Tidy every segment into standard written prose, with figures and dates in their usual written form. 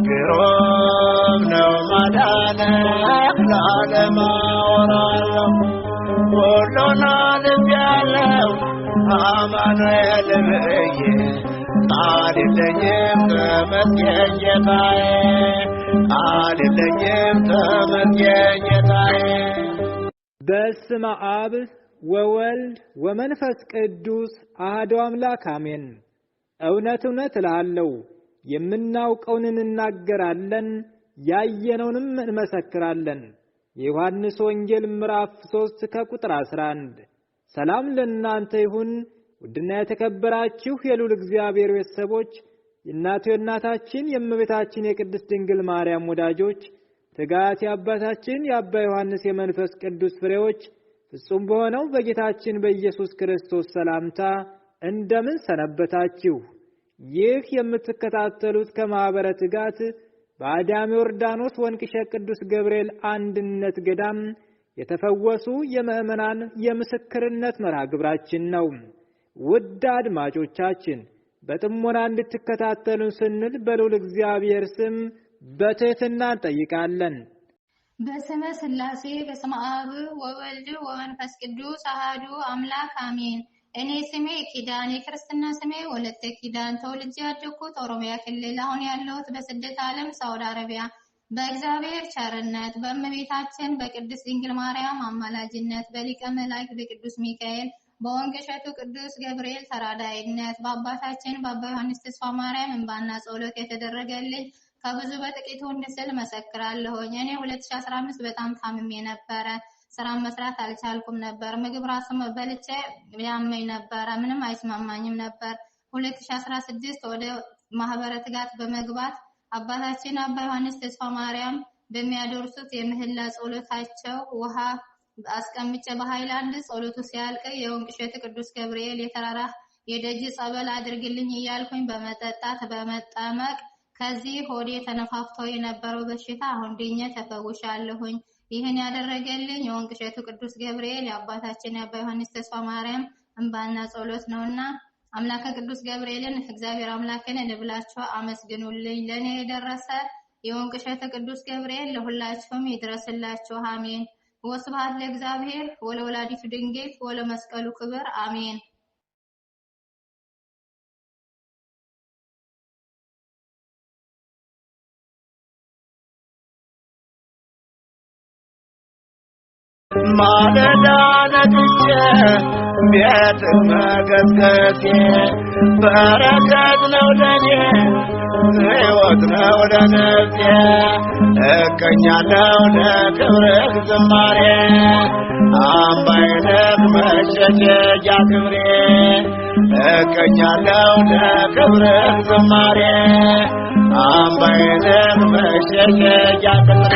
ግሩም ነው ማዳንህ ለዓለም አወራለሁ ሁሉን አልፌአለሁ አማኑኤል ብዬ ቃል የለኝም ተመስገን ጌታዬ ቃል የለኝም ተመስገን ጌታዬ። በስመ አብ ወወልድ ወመንፈስ ቅዱስ አሐዱ አምላክ አሜን። እውነት እውነት እልሃለሁ የምናውቀውን እንናገራለን ያየነውንም እንመሰክራለን። የዮሐንስ ወንጌል ምዕራፍ 3 ከቁጥር 11። ሰላም ለእናንተ ይሁን። ውድና የተከበራችሁ የልዑል እግዚአብሔር ቤተሰቦች የእናታችን የእመቤታችን የቅድስት ድንግል ማርያም ወዳጆች ትጋት የአባታችን የአባ ዮሐንስ የመንፈስ ቅዱስ ፍሬዎች ፍጹም በሆነው በጌታችን በኢየሱስ ክርስቶስ ሰላምታ እንደምን ሰነበታችሁ? ይህ የምትከታተሉት ከማኅበረ ትጋት በአዳም ዮርዳኖስ ወንቅሸት ቅዱስ ገብርኤል አንድነት ገዳም የተፈወሱ የምእመናን የምስክርነት መርሃ ግብራችን ነው። ውድ አድማጮቻችን በጥሞና እንድትከታተሉን ስንል በልዑል እግዚአብሔር ስም በትህትና እንጠይቃለን። በስመ ሥላሴ በስመ አብ ወወልድ ወመንፈስ ቅዱስ አሐዱ አምላክ አሜን። እኔ ስሜ ኪዳን የክርስትና ስሜ ወለተ ኪዳን ተወልጄ ያደግኩት ኦሮሚያ ክልል አሁን ያለሁት በስደት ዓለም ሳውዲ አረቢያ በእግዚአብሔር ቸርነት በእመቤታችን በቅድስት ድንግል ማርያም አማላጅነት በሊቀ መላእክት በቅዱስ ሚካኤል በወንቅሸቱ ቅዱስ ገብርኤል ተራዳኢነት በአባታችን በአባ ዮሐንስ ተስፋ ማርያም እንባና ጸሎት የተደረገልኝ ከብዙ በጥቂቱ እንድስል መሰክራለሁኝ። እኔ 2015 በጣም ታምሜ ነበረ። ስራ መስራት አልቻልኩም ነበር። ምግብ ራሱ በልቼ ያመኝ ነበረ። ምንም አይስማማኝም ነበር። 2016 ወደ ማኅበረ ትጋት በመግባት አባታችን አባ ዮሐንስ ተስፋ ማርያም በሚያደርሱት የምህላ ጸሎታቸው ውሃ አስቀምጬ በሃይላንድ ጸሎቱ ሲያልቅ የወንቅሸት ቅዱስ ገብርኤል የተራራ የደጅ ጸበል አድርግልኝ እያልኩኝ በመጠጣት በመጠመቅ ከዚህ ሆዴ ተነፋፍቶ የነበረው በሽታ አሁን ድኜ ተፈውሻለሁኝ። ይህን ያደረገልኝ የወንቅሸቱ ቅዱስ ገብርኤል የአባታችን የአባ ዮሐንስ ተስፋ ማርያም እንባና ጸሎት ነውና አምላከ ቅዱስ ገብርኤልን እግዚአብሔር አምላክን እንብላችሁ አመስግኑልኝ። ለኔ የደረሰ የወንቅሸቱ ቅዱስ ገብርኤል ለሁላችሁም ይድረስላችሁ። አሜን። ወስብሐት ለእግዚአብሔር ወለወላዲቱ ድንግል ወለመስቀሉ ክብር አሜን። ማለዳ ነግቼ ቤት መገስገሴ በረከት ነው ለኔ ሕይወት ነው ለነፍሴ እቀኛለሁ ለክብርህ ዝማሬ አምባዬ ነህ መሸሸጊያ ክብሬ እቀኛለሁ ለክብርህ ዝማሬ አምባዬ ነህ መሸሸጊያ ክብሬ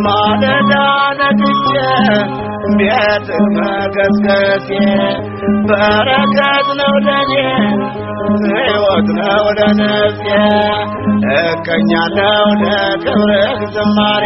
ማለዳ ነግቼ ቤት መገስገሴ በረከት ነው ለኔ ሕይወት ነው ለነፍሴ እቀኛለሁ ለክብርህ ዝማሬ